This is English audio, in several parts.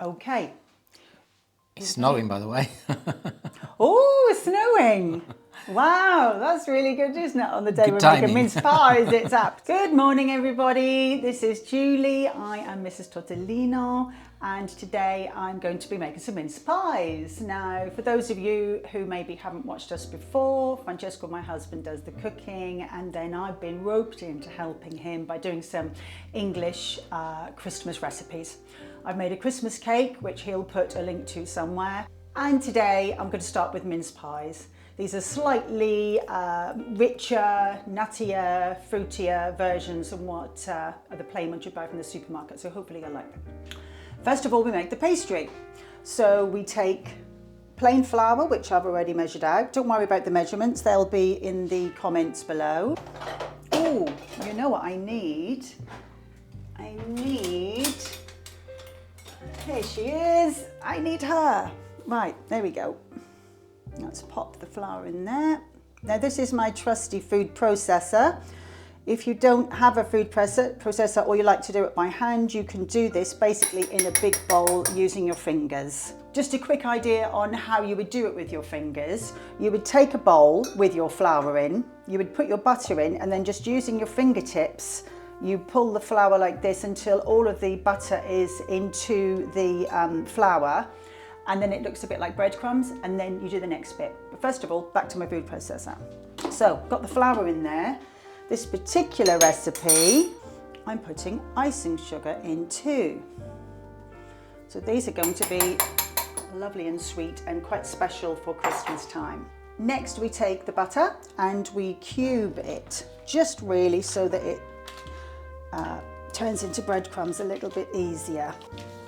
Okay. It's snowing, by the way. Oh, it's snowing. Wow, that's really good, isn't it? On the day Good we're timing. making mince pies, it's apt. Good morning, everybody. This is Julie. I am Mrs. Tortellino, and today I'm going to be making some mince pies. Now, for those of you who maybe haven't watched us before, Francesco, my husband, does the cooking, and then I've been roped into helping him by doing some English Christmas recipes. I've made a Christmas cake, which he'll put a link to somewhere. And today I'm going to start with mince pies. These are slightly richer, nuttier, fruitier versions of what are the plain ones you buy from the supermarket. So hopefully you'll like them. First of all, we make the pastry. So we take plain flour, which I've already measured out. Don't worry about the measurements. They'll be in the comments below. Oh, you know what I need? Here she is. I need her. Right, there we go. Let's pop the flour in there. Now this is my trusty food processor. If you don't have a food processor or you like to do it by hand, you can do this basically in a big bowl using your fingers. Just a quick idea on how you would do it with your fingers. You would take a bowl with your flour in, you would put your butter in, and then just using your fingertips, you pull the flour like this until all of the butter is into the flour, and then it looks a bit like breadcrumbs, and then you do the next bit. But first of all, back to my food processor. So, got the flour in there. This particular recipe, I'm putting icing sugar in too. So these are going to be lovely and sweet and quite special for Christmas time. Next, we take the butter and we cube it, just really so that it turns into breadcrumbs a little bit easier.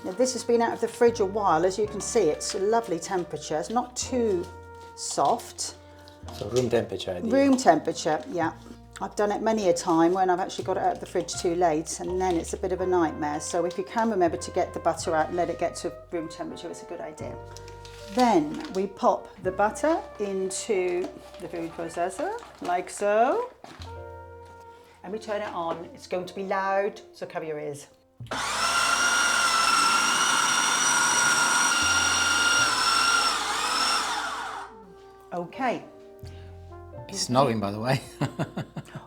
Now this has been out of the fridge a while. As you can see, it's a lovely temperature. It's not too soft. So room temperature. Room temperature, yeah. I've done it many a time when I've actually got it out of the fridge too late, and then it's a bit of a nightmare. So if you can remember to get the butter out and let it get to room temperature, it's a good idea. Then we pop the butter into the food processor, like so. And we turn it on. It's going to be loud, so cover your ears. Okay. It's snowing, by the way.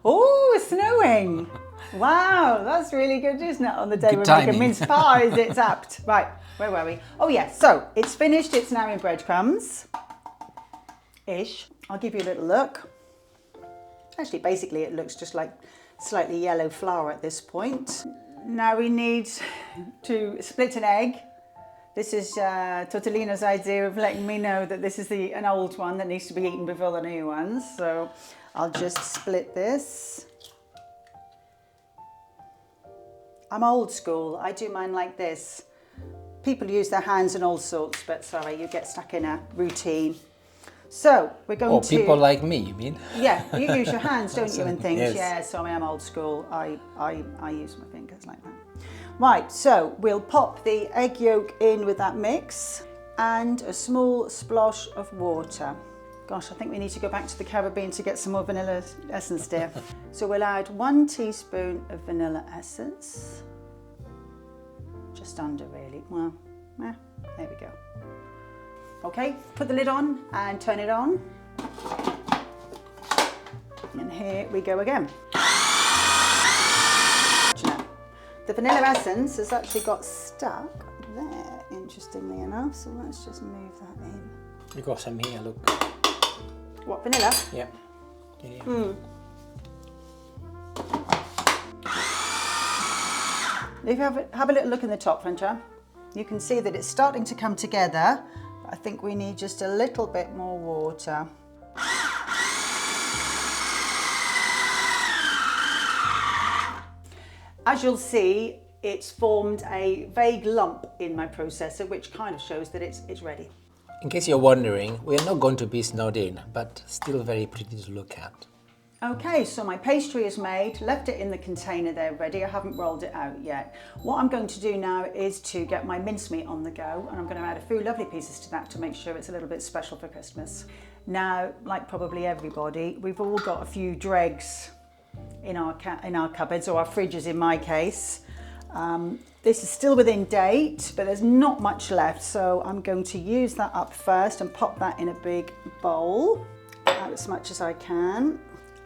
Oh, it's snowing. Wow, that's really good, isn't it? On the day Good we're timing. making mince pies, it's apt. Right, where were we? Oh yeah, so it's finished. It's now in breadcrumbs-ish. I'll give you a little look. Actually, basically it looks just like slightly yellow flour at this point. Now we need to split an egg. This is Tortellino's idea of letting me know that this is an old one that needs to be eaten before the new ones. So I'll just split this. I'm old school. I do mine like this. People use their hands and all sorts, but sorry, you get stuck in a routine. So we're going to... people like me, you mean? Yeah, you use your hands, don't you, and things? Yes. Yeah, so I am old school. I use my fingers like that. Right, so we'll pop the egg yolk in with that mix and a small splosh of water. Gosh, I think we need to go back to the Caribbean to get some more vanilla essence, dear. So we'll add 1 teaspoon of vanilla essence. Just under, really. Well, there we go. Okay, put the lid on and turn it on. And here we go again. The vanilla essence has actually got stuck there, interestingly enough, so let's just move that in. You got some here, look. What, vanilla? Yeah. If you have a little look in the top, Francia, you can see that it's starting to come together. I think we need just a little bit more water. As you'll see, it's formed a vague lump in my processor, which kind of shows that it's ready. In case you're wondering, we're not going to be snowed in, but still very pretty to look at. Okay, so my pastry is made, left it in the container there ready. I haven't rolled it out yet. What I'm going to do now is to get my mincemeat on the go, and I'm going to add a few lovely pieces to that to make sure it's a little bit special for Christmas. Now, like probably everybody, we've all got a few dregs in our cupboards, or our fridges in my case. This is still within date, but there's not much left, so I'm going to use that up first and pop that in a big bowl, out as much as I can.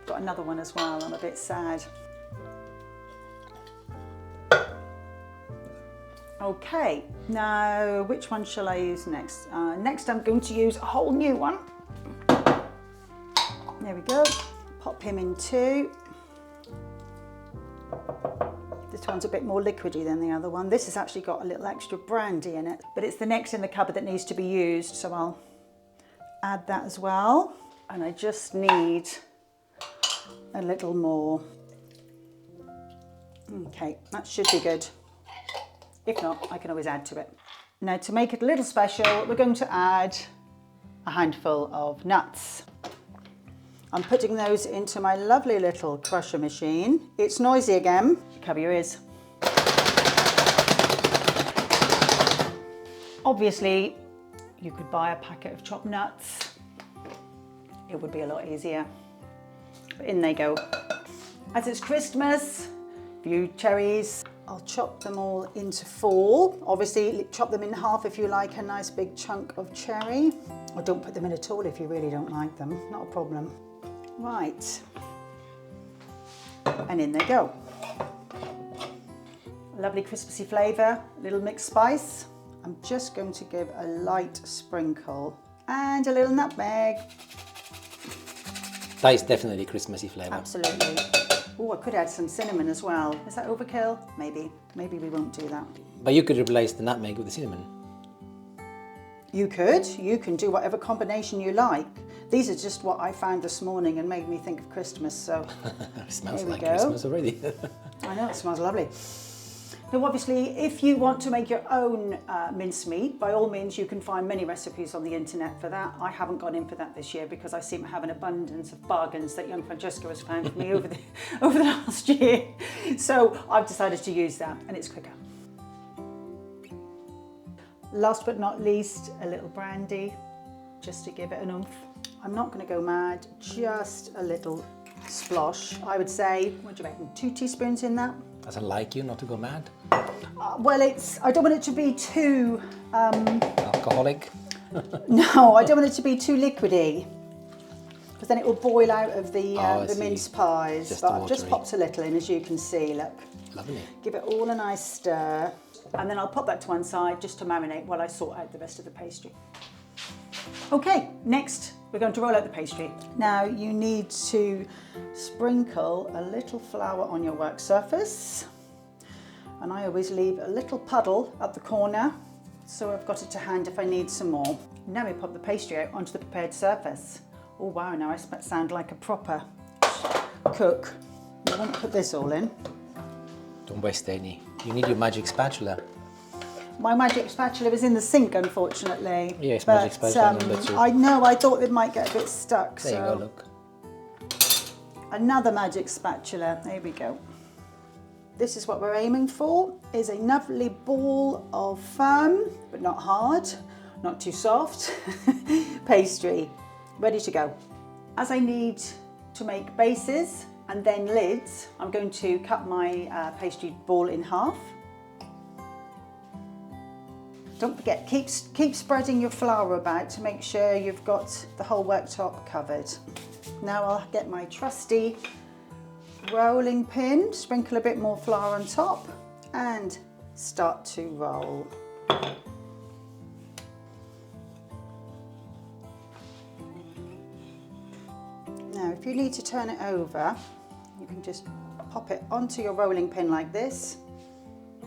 Got another one as well, I'm a bit sad. Okay, now which one shall I use next? Next I'm going to use a whole new one. There we go, pop him in too. This one's a bit more liquidy than the other one. This has actually got a little extra brandy in it, but it's the next in the cupboard that needs to be used, so I'll add that as well. And I just need a little more. Okay, that should be good. If not, I can always add to it. Now, to make it a little special, we're going to add a handful of nuts. I'm putting those into my lovely little crusher machine. It's noisy again. Cover your ears. Obviously, you could buy a packet of chopped nuts. It would be a lot easier. But in they go. As it's Christmas, a few cherries. I'll chop them all into 4. Obviously, chop them in half if you like a nice big chunk of cherry. Or don't put them in at all if you really don't like them. Not a problem. Right. And in they go. Lovely Christmassy flavour, a little mixed spice. I'm just going to give a light sprinkle and a little nutmeg. That is definitely Christmassy flavour. Absolutely. Oh, I could add some cinnamon as well. Is that overkill? Maybe. Maybe we won't do that. But you could replace the nutmeg with the cinnamon. You could. You can do whatever combination you like. These are just what I found this morning and made me think of Christmas, so it smells like go. Christmas already. I know, it smells lovely. Now obviously, if you want to make your own mincemeat, by all means you can find many recipes on the internet for that. I haven't gone in for that this year because I seem to have an abundance of bargains that young Francesca has found for me over the last year. So I've decided to use that and it's quicker. Last but not least, a little brandy, just to give it an oomph. I'm not going to go mad, just a little splosh. I would say, what do you reckon, 2 teaspoons in that? Doesn't like you not to go mad? Well, I don't want it to be too... Alcoholic? No, I don't want it to be too liquidy, because then it will boil out of the mince pies. Just but I've just watery. popped a little in, as you can see, look. Lovely. Give it all a nice stir, and then I'll pop that to one side just to marinate while I sort out the rest of the pastry. Okay, next we're going to roll out the pastry. Now you need to sprinkle a little flour on your work surface, and I always leave a little puddle at the corner so I've got it to hand if I need some more. Now we pop the pastry out onto the prepared surface. Oh wow, now I sound like a proper cook. You won't put this all in. Don't waste any. You need your magic spatula. My magic spatula was in the sink, unfortunately. Yes, magic spatula number 2. I know, I thought it might get a bit stuck. There you go, look. Another magic spatula, there we go. This is what we're aiming for, is a lovely ball of firm, but not hard, not too soft, pastry, ready to go. As I need to make bases and then lids, I'm going to cut my pastry ball in half. Don't forget, keep spreading your flour about to make sure you've got the whole worktop covered. Now I'll get my trusty rolling pin, sprinkle a bit more flour on top and start to roll. Now if you need to turn it over, you can just pop it onto your rolling pin like this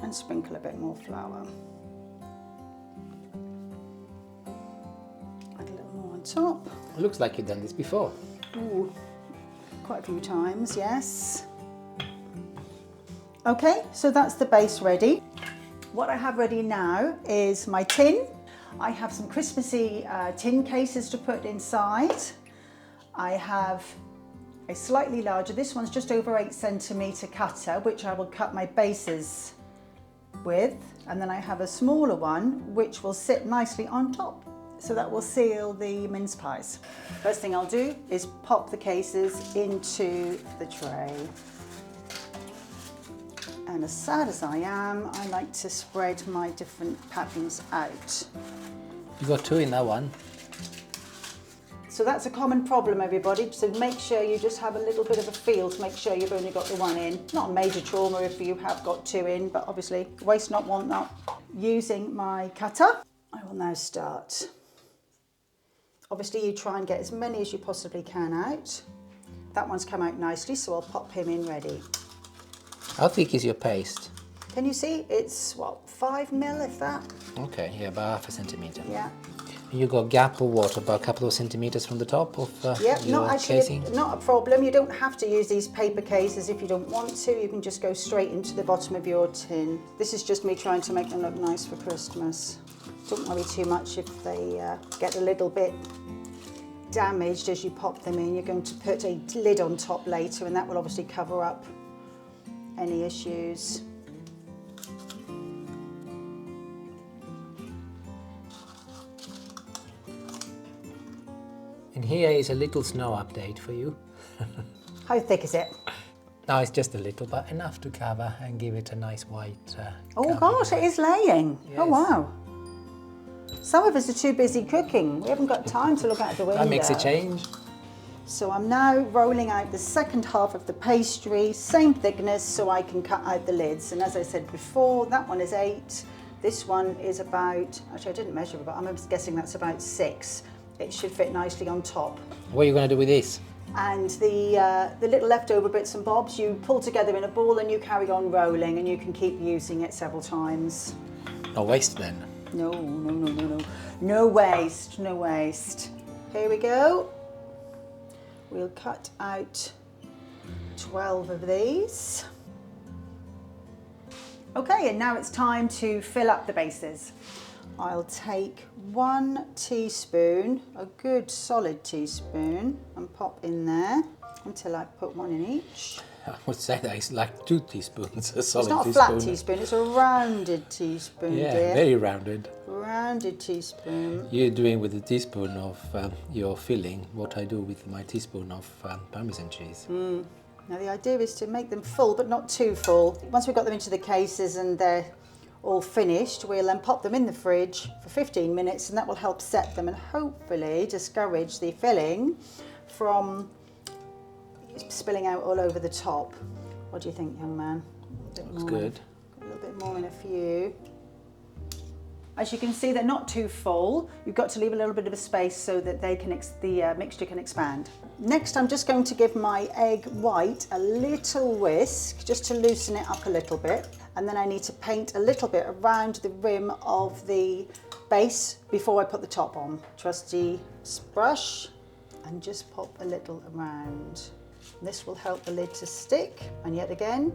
and sprinkle a bit more flour. Add a little more on top. It looks like you've done this before. Ooh, quite a few times, yes. Okay, so that's the base ready. What I have ready now is my tin. I have some Christmassy tin cases to put inside. I have a slightly larger, this one's just over 8 centimetre cutter, which I will cut my bases with. And then I have a smaller one, which will sit nicely on top. So that will seal the mince pies. First thing I'll do is pop the cases into the tray. And as sad as I am, I like to spread my different patterns out. You got 2 in that one. So that's a common problem, everybody. So make sure you just have a little bit of a feel to make sure you've only got the 1 in. Not a major trauma if you have got 2 in, but obviously waste not, want not. Using my cutter, I will now start. Obviously you try and get as many as you possibly can out. That one's come out nicely, so I'll pop him in ready. How thick is your paste? Can you see? It's, what, 5 mil, if that? Okay, yeah, about 1/2 centimetre. Yeah. You got gap of what, about a couple of centimetres from the top of your casing? Not a problem. You don't have to use these paper cases if you don't want to. You can just go straight into the bottom of your tin. This is just me trying to make them look nice for Christmas. Don't worry too much if they get a little bit damaged as you pop them in. You're going to put a lid on top later, and that will obviously cover up any issues. And here is a little snow update for you. How thick is it? No, it's just a little, but enough to cover and give it a nice white Oh gosh, it is laying. Yes. Oh wow. Some of us are too busy cooking. We haven't got time to look out the window. That makes a change. So I'm now rolling out the second half of the pastry, same thickness, so I can cut out the lids. And as I said before, that one is 8. This one is about, actually I didn't measure, but I'm guessing that's about 6. It should fit nicely on top. What are you going to do with this? And the little leftover bits and bobs you pull together in a ball and you carry on rolling, and you can keep using it several times. No waste then? No. No waste, no waste. Here we go. We'll cut out 12 of these. Okay, and now it's time to fill up the bases. I'll take 1 teaspoon, a good solid teaspoon, and pop in there until I put 1 in each. I would say that it's like 2 teaspoons, a solid It's not a teaspoon. flat teaspoon, it's a rounded teaspoon, Yeah, dear. very rounded. Rounded teaspoon. You're doing with the teaspoon of your filling what I do with my teaspoon of Parmesan cheese. Now the idea is to make them full, but not too full. Once we've got them into the cases and they're all finished, we'll then pop them in the fridge for 15 minutes, and that will help set them and hopefully discourage the filling from spilling out all over the top. What do you think, young man? Looks good. A little bit more in a few. As you can see, they're not too full. You've got to leave a little bit of a space so that they can the mixture can expand. Next, I'm just going to give my egg white a little whisk, just to loosen it up a little bit. And then I need to paint a little bit around the rim of the base before I put the top on. Trusty brush, and just pop a little around. This will help the lid to stick, and yet again,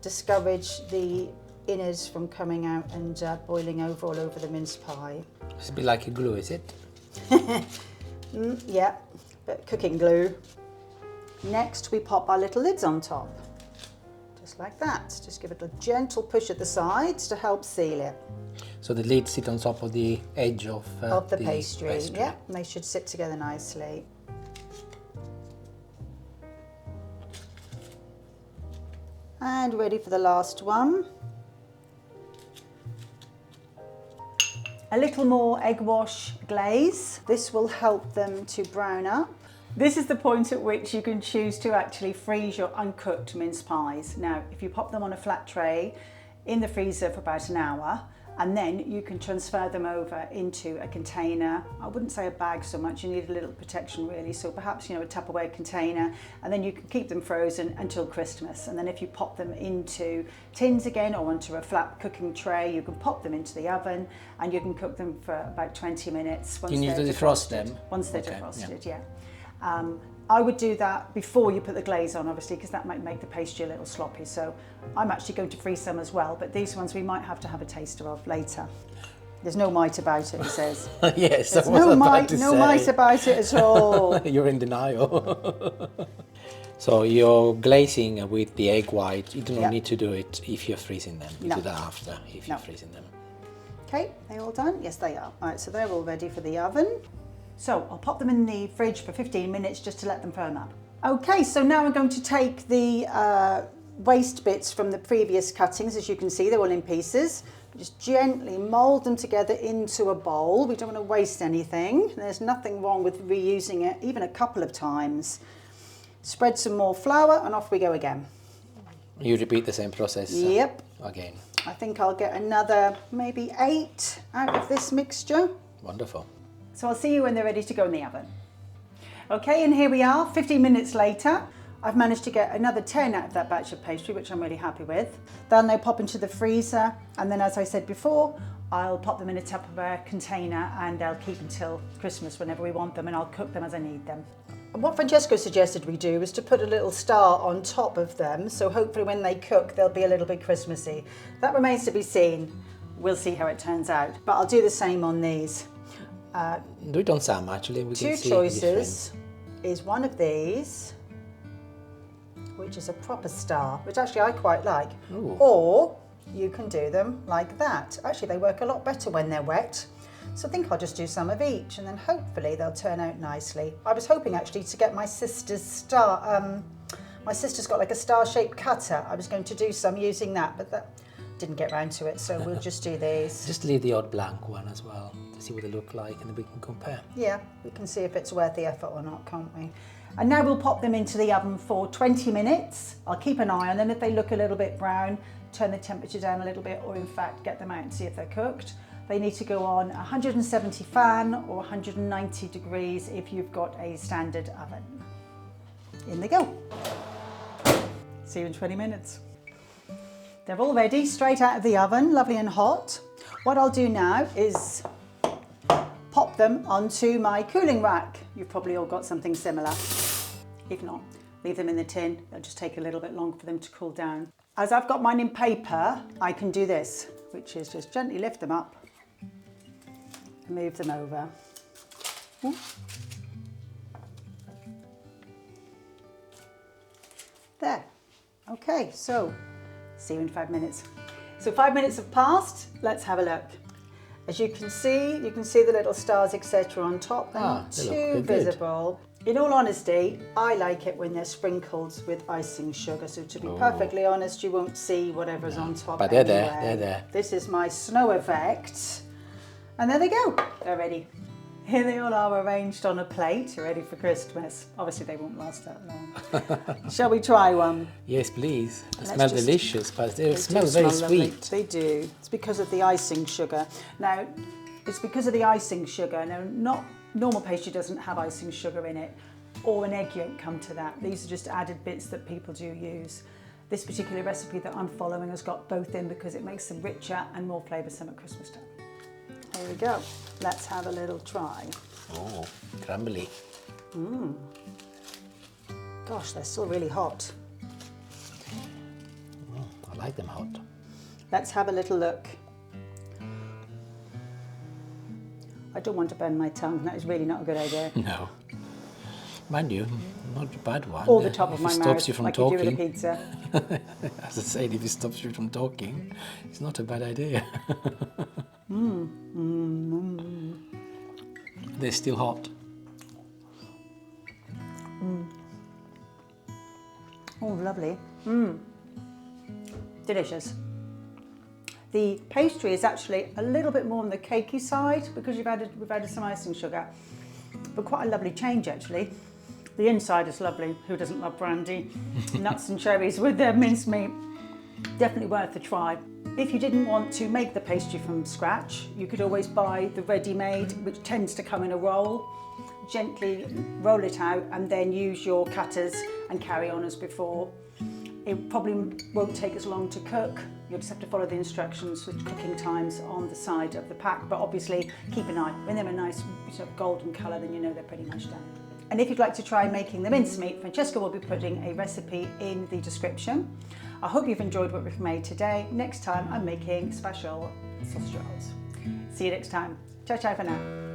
discourage the innards from coming out and boiling over all over the mince pie. It's a bit like a glue, is it? Yeah, but cooking glue. Next, we pop our little lids on top, just like that. Just give it a gentle push at the sides to help seal it. So the lids sit on top of the edge of the pastry. Yeah, and they should sit together nicely. And ready for the last one. A little more egg wash glaze. This will help them to brown up. This is the point at which you can choose to actually freeze your uncooked mince pies. Now, if you pop them on a flat tray in the freezer for about an hour, and then you can transfer them over into a container. I wouldn't say a bag so much, you need a little protection really, so perhaps, you know, a Tupperware container, and then you can keep them frozen until Christmas. And then if you pop them into tins again or onto a flat cooking tray, you can pop them into the oven and you can cook them for about 20 minutes. You need to defrost them? Once they're defrosted, yeah. I would do that before you put the glaze on, obviously, because that might make the pastry a little sloppy. So I'm actually going to freeze some as well, but these ones we might have to have a taster of later. There's no might about it, he says. Yes, there's no might about it at all. You're in denial. So you're glazing with the egg white. You don't need to do it if you're freezing them. You do that after, if you're freezing them. Okay, they all done? Yes, they are. All right, so they're all ready for the oven. So I'll pop them in the fridge for 15 minutes just to let them firm up. Okay, so now I'm going to take the waste bits from the previous cuttings. As you can see, they're all in pieces. Just gently mould them together into a bowl. We don't want to waste anything. There's nothing wrong with reusing it even a couple of times. Spread some more flour and off we go again. You repeat the same process Yep. again. I think I'll get another maybe 8 out of this mixture. Wonderful. So I'll see you when they're ready to go in the oven. Okay, and here we are, 15 minutes later. I've managed to get another 10 out of that batch of pastry, which I'm really happy with. They'll now pop into the freezer, and then as I said before, I'll pop them in a Tupperware container and they'll keep until Christmas whenever we want them, and I'll cook them as I need them. And what Francesco suggested we do was to put a little star on top of them, so hopefully when they cook they'll be a little bit Christmassy. That remains to be seen. We'll see how it turns out, but I'll do the same on these. Do it on some actually. We can Two see choices is one of these, which is a proper star, which actually I quite like. Ooh. Or you can do them like that. Actually, they work a lot better when they're wet. So I think I'll just do some of each and then hopefully they'll turn out nicely. I was hoping actually to get my sister's star, my sister's got like a star-shaped cutter. I was going to do some using that, but that didn't get round to it, so we'll just do these. Just leave the odd blank one as well to see what they look like, and then we can compare. Yeah, we can see if it's worth the effort or not, can't we? And now we'll pop them into the oven for 20 minutes. I'll keep an eye on them. If they look a little bit brown, turn the temperature down a little bit, or in fact get them out and see if they're cooked. They need to go on 170 fan or 190 degrees if you've got a standard oven. In they go. See you in 20 minutes. They're all ready, straight out of the oven, lovely and hot. What I'll do now is pop them onto my cooling rack. You've probably all got something similar. If not, leave them in the tin. It'll just take a little bit longer for them to cool down. As I've got mine in paper, I can do this, which is just gently lift them up and move them over. There. Okay, so see you in 5 minutes. So 5 minutes have passed. Let's have a look. As you can see the little stars, etc. on top. They're not too visible. In all honesty, I like it when they're sprinkled with icing sugar. So to be perfectly honest, you won't see whatever's on top. But they're there, they're there. This is my snow effect. And there they go, they're ready. Here they all are arranged on a plate, ready for Christmas. Obviously they won't last that long. Shall we try one? Yes, please. They smell delicious, but they smell very lovely. sweet. They do. It's because of the icing sugar. Now, it's because of the icing sugar. Now, not normal pastry doesn't have icing sugar in it, or an egg yolk come to that. These are just added bits that people do use. This particular recipe that I'm following has got both in because it makes them richer and more flavoursome at Christmas time. There we go. Let's have a little try. Oh, crumbly. Gosh, they're still really hot. I like them hot. Let's have a little look. I don't want to burn my tongue. That is really not a good idea. No. Mind you, not a bad one. Or the top of my mouth, stops you from like talking. you do with a pizza. As I said, if it stops you from talking, it's not a bad idea. They're still hot. Oh, lovely. Delicious. The pastry is actually a little bit more on the cakey side because we've added some icing sugar, but quite a lovely change actually. The inside is lovely. Who doesn't love brandy? Nuts and cherries with their mincemeat. Definitely worth a try. If you didn't want to make the pastry from scratch, you could always buy the ready-made, which tends to come in a roll. Gently roll it out and then use your cutters and carry on as before. It probably won't take as long to cook. You'll just have to follow the instructions with cooking times on the side of the pack, but obviously keep an eye. When they're a nice sort of golden colour, then you know they're pretty much done. And if you'd like to try making the mincemeat, Francesca will be putting a recipe in the description. I hope you've enjoyed what we've made today. Next time I'm making special sausage rolls. See you next time. Ciao, ciao for now.